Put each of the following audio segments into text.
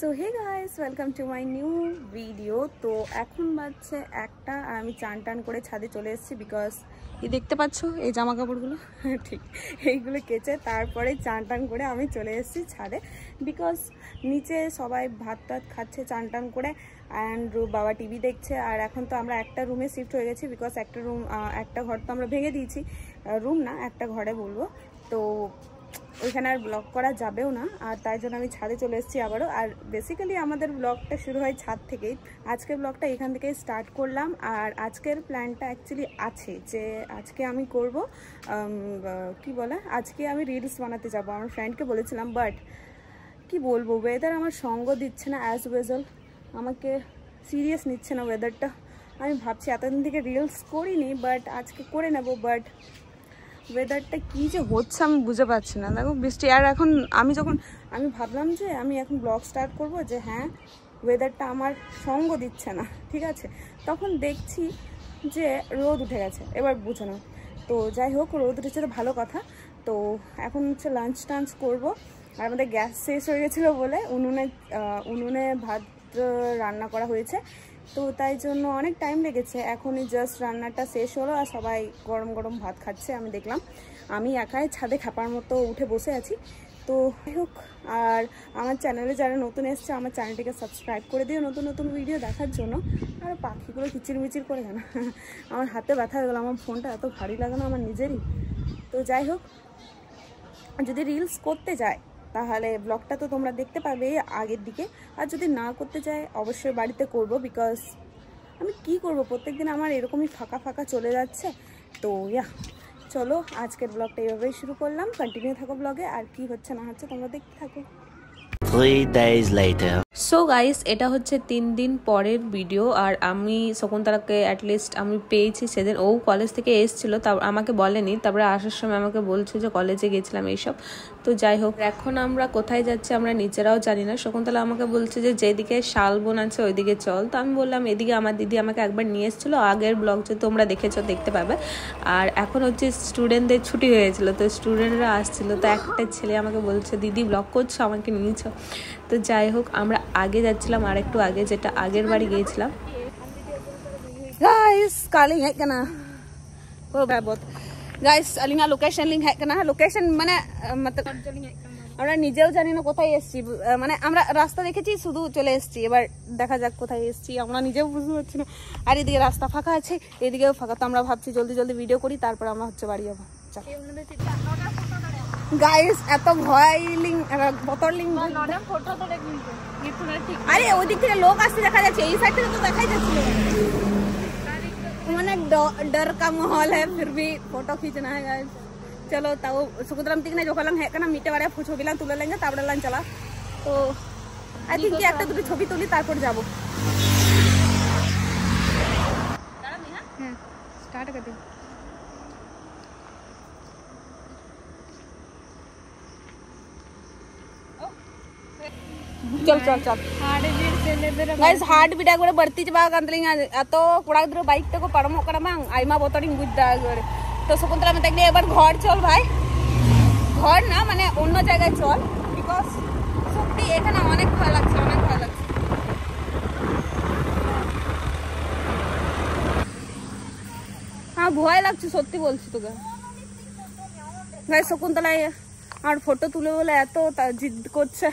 So hey guys, welcome to my new video. তো এখন বাজছে একটা আর আমি চান টান করে ছাদে চলে এসেছি বিকজ এই দেখতে পাচ্ছ এই জামা কাপড়গুলো ঠিক এইগুলো কেচে তারপরে চান টান করে আমি চলে এসেছি ছাদে বিকজ নিচে সবাই ভাত টাত খাচ্ছে চান টান করে অ্যান্ড বাবা টিভি দেখছে। আর এখন তো আমরা একটা রুমে শিফট হয়ে গেছি বিকজ একটা ঘর তো আমরা ভেঙে দিয়েছি, রুম না একটা ঘরে বলবো। তো ওইখানে আর ব্লগ করা যাবেও না, আর তাই জন্য আমি ছাদে চলে এসেছি আবারও। আর বেসিক্যালি আমাদের ব্লগটা শুরু হয় ছাদ থেকেই, আজকের ব্লগটা এখান থেকেই স্টার্ট করলাম। আর আজকের প্ল্যানটা অ্যাকচুয়ালি আছে যে আজকে আমি করব কি বলে, আজকে আমি রিলস বানাতে যাব, আমার ফ্রেন্ডকে বলেছিলাম। বাট কি বলবো, ওয়েদার আমার সঙ্গ দিচ্ছে না, অ্যাজ ওয়েজাল আমাকে সিরিয়াস নিচ্ছে না ওয়েদারটা। আমি ভাবছি এতদিন থেকে রিলস করিনি, বাট আজকে করে নেব। বাট ওয়েদারটা কী যে হচ্ছে আমি বুঝে পাচ্ছি না। দেখো বৃষ্টি, আর এখন আমি ভাবলাম যে আমি এখন ব্লগ স্টার্ট করব, যে হ্যাঁ ওয়েদারটা আমার সঙ্গ দিচ্ছে না, ঠিক আছে। তখন দেখছি যে রোদ উঠে গেছে, এবার বুঝে নাও। তো যাই হোক, রোদ উঠেছে তো ভালো কথা। তো এখন হচ্ছে লাঞ্চ টাঞ্চ করবো। আর আমাদের গ্যাস শেষ হয়ে গেছিলো বলে উনুনে ভাত রান্না করা হয়েছে, তো তাই জন্য অনেক টাইম লেগেছে। এখনই জাস্ট রান্নাটা শেষ হলো আর সবাই গরম গরম ভাত খাচ্ছে আমি দেখলাম। আমি একাই ছাদে খাপার মতো উঠে বসে আছি। তো যাই হোক, আর আমার চ্যানেলে যারা নতুন এসছে আমার চ্যানেলটিকে সাবস্ক্রাইব করে দিও নতুন নতুন ভিডিও দেখার জন্য। আর পাখিগুলো কিচিরমিচির করে কেন, আমার হাতে ব্যথা হয়ে গেলো, আমার ফোনটা এত ভারী লাগানো আমার নিজেরই। তো যাই হোক, যদি রিলস করতে যায় তাহলে ব্লগটা তো তোমরা দেখতে পাবে আগের দিকে, আর যদি না করতে চাই অবশ্যই বাড়িতে করব বিকজ আমি কি করব, প্রত্যেকদিন আমার এরকমই ফাঁকা ফাঁকা চলে যাচ্ছে। তো চলো আজকের ব্লগটা এইভাবেই শুরু করলাম, কন্টিনিউ থাকো ব্লগে, আর কি হচ্ছে না হচ্ছে তোমরা দেখতে থাকো। 3 days later. সো গাইস, এটা হচ্ছে 3 দিন পরের ভিডিও। আর আমি শকুন্তলাকে অ্যাটলিস্ট আমি পেয়েছি সেদিন, ও কলেজ থেকে এসেছিল, তা আমাকে বলেনি, তারপরে আসার সময় আমাকে বলছে যে কলেজে গেছিলাম এইসব। তো যাই হোক, এখন আমরা কোথায় যাচ্ছি আমরা নিজেরাও জানি না। শকুন্তলা আমাকে বলছে যে যেদিকে শালবন আছে ওইদিকে চল। তো আমি বললাম এদিকে আমার দিদি আমাকে একবার নিয়ে এসেছিলো, আগের ব্লগ যে তোমরা দেখেছো দেখতে পাবে। আর এখন হচ্ছে স্টুডেন্টদের ছুটি হয়েছিল, তো স্টুডেন্টরা আসছিল, তো একটা ছেলে আমাকে বলছে দিদি ব্লগ করছো, আমাকে নিয়েছো। তো যাই হোক, আমরা আগে যাচ্ছিলাম, আর একটু আগে, যেটা আগের বাড়ি গিয়েছিলাম। गाइस कालिंग है कना हो बहुत गाइस अलिंगा लोकेशन लिंक है कना लोकेशन মানে আমরা নিজেও জানি না কোথায় এসেছি, মানে আমরা রাস্তা দেখেছি শুধু চলে এসেছি, এবার দেখা যাক কোথায় এসেছি আমরা নিজেও বুঝতে পারছি না। আর এদিকে রাস্তা ফাঁকা আছে, এদিকেও ফাঁকা, তো আমরা ভাবছি জলদি জলদি ভিডিও করি তারপর আমরা হচ্ছে বাড়ি যাবো। গাইস এত ভয় লিঙ্ক বতর লিঙ্ক ফটো তো দেখবি, আরে ওই দিক থেকে লোক আসতে দেখা যাচ্ছে, এই সাইড থেকে তো দেখাই যাচ্ছিল। মানে डर का माहौल है फिर भी फोटो खींचना है गाइस। चलो ताऊ सुकुतरम तिक ने जो कलंग है ना मिटे वाले छवि लान तुले लेंगे ताबड़ा लान चला। तो आई थिंक कि একটা দুটো ছবি তুলি তারপর যাব। হ্যাঁ স্টার্ট করে দিন। चल चल चल गाइस हार्ट बीट एकबारे बढ़ती जाबा कांतलिंगा एत कोड़ा गिद्रा बाइक तको पारमो करा बांग आइमा बतरिंग बुझदा एकबारे। तो शकुन्तला में देखले एबार घर चल भाई, घर ना माने अन्य জায়গায় চল বিকজ সত্যি এখানে অনেক ভয় লাগছে, অনেক ভয় লাগছে। হ্যাঁ ভয় লাগছে সত্যি বলছি তোকে। গাইস শকুন্তলা আর ফটো তুলে বলে এত জিদ করছে।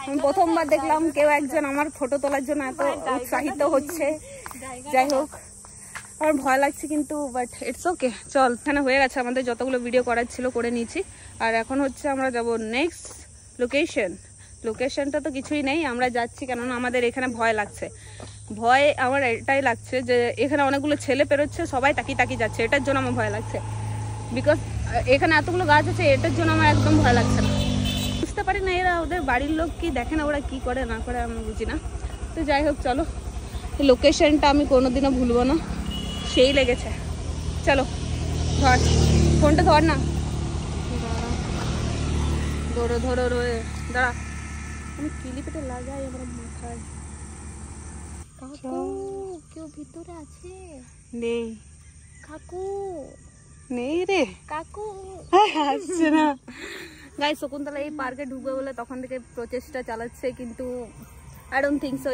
আমি প্রথমবার দেখলাম কেউ একজন আমার ফটো তোলার জন্য এত উৎসাহিত হচ্ছে। যাই হোক, আমার ভয় লাগছে কিন্তু বাট ইটস ওকে। চল, এখানে হয়ে গেছে আমাদের যতগুলো ভিডিও করার ছিল করে নিয়েছি। আর এখন হচ্ছে আমরা যাব নেক্সট লোকেশনটা তো কিছুই নেই, আমরা যাচ্ছি কেননা আমাদের এখানে ভয় লাগছে। ভয় আমার এটাই লাগছে যে এখানে অনেকগুলো ছেলে পেরোচ্ছে, সবাই তাকিয়ে তাকিয়ে যাচ্ছে, এটার জন্য আমার ভয় লাগছে। বিকজ এখানে এতগুলো গাছ আছে, এটার জন্য আমার একদম ভয় লাগছে না। বুঝতে পারি না এরা ওদের বাড়ির লোক কি দেখে না, ওরা কি করে না করে আমি বুঝি না। তো যাই হোক চলো, লোকেশনটা আমি কোনোদিনও ভুলবো না, সেই লেগেছে। চলো ধর ফোনটা, ধর না, ধরো ধরো রয়ে দাঁড়া, আমি ক্লিপটা লাগাই আমার মাথায়। কাকু কেউ ভিতরে আছে? নেই কাকু, নেই রে কাকু, আসছে না। গাইস শকুন্তলা এই পার্কে ঢুকবে বলে তখন থেকে প্রচেষ্টা চালাচ্ছে, কিন্তু আই ডোন্ট থিঙ্ক সো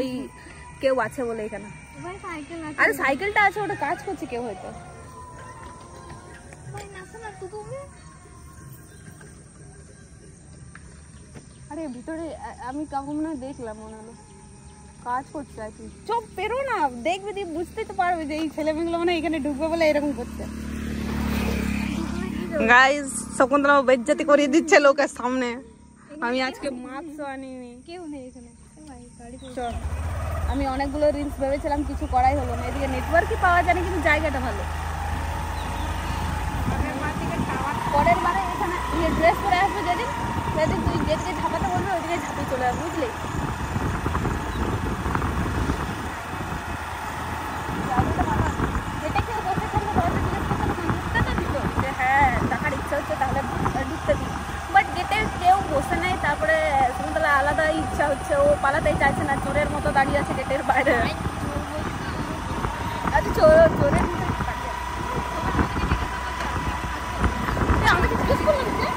কেউ আছে বলে এখানে। আরে সাইকেলটা আছে, ওটা কাজ করছে কেউ হয়তো। আরে ভিতরে আমি কাউকে মনে হয় দেখলাম, মনে হলো কাজ করছে আর কি। চপ পেরো না, দেখবে দিয়ে বুঝতে তো পারবে যে এই ছেলেমেয়েগুলো মানে এখানে ঢুকবে বলে এরকম করছে। গাইস শকুন্তলা বেজ্জতি করিয়ে দিচ্ছে লোকের সামনে। আমি আজকে মাস্ক আনিনি, কেউ নেই এখানে। চল, আমি অনেকগুলো রিলস ভেবেছিলাম, কিছু করাই হলো না। এদিকে নেটওয়ার্কই পাওয়া যায় না, কিন্তু জায়গাটা ভালো। পরের বারে এখানে ড্রেস পরে আসবে যেদিন, সেদিন তুই যেদিকে ঝাঁপাতে বলবি ওইদিকে ঝাঁপিয়ে চলে আসবে, বুঝলি? হ্যাঁ টাকার ইচ্ছা হচ্ছে তাহলে ঢুকতে দিই, বাট গেটে কেউ বসে নেই। তারপরে শকুন্তলা আলাদা ইচ্ছা হচ্ছে, ও পালাতেই চাইছে না, চোরের মতো দাঁড়িয়ে আছে গেটের বাইরে। আচ্ছা চোরের আমাকে জিজ্ঞেস করলাম যে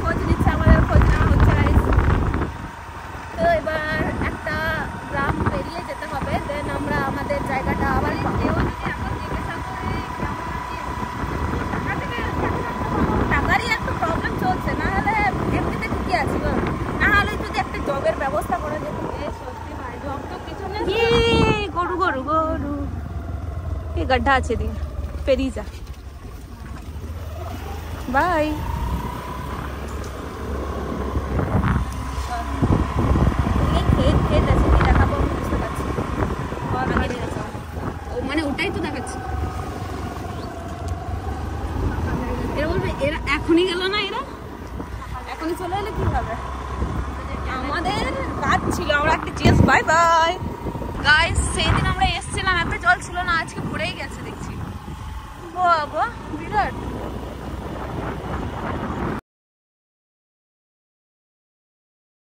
খোঁজ নিচ্ছে, আমাদের খোঁজ নেওয়া হচ্ছে। তো এবার একটা গ্রাম পেরিয়ে যেতে হবে, দেন আমরা আমাদের জায়গাটা আবার টাকারই একটা প্রবলেম চলছে, না হলে এমনিতে ঠিকই আছে। না হলে যদি একটা জবের ব্যবস্থা করা যেত। সত্যি ভাই জব তো পিছনে গরু গরু গরু এই গड्ढा আছে দিয়ে পেরিয়ে যা। বাই। মানে ওটাই তো দেখাচ্ছে। এরা বলবে এরা এখনই গেল না, এরা এখনই চলে এলে কি হবে? আমাদের কাজ ছিল, আমরা একটা চেস। Bye bye guys. সেদিন আমরা এসেছিলাম, এত জল ছিল না, আজকে ভরেই গেছে দেখছি। বাবা বিরাট।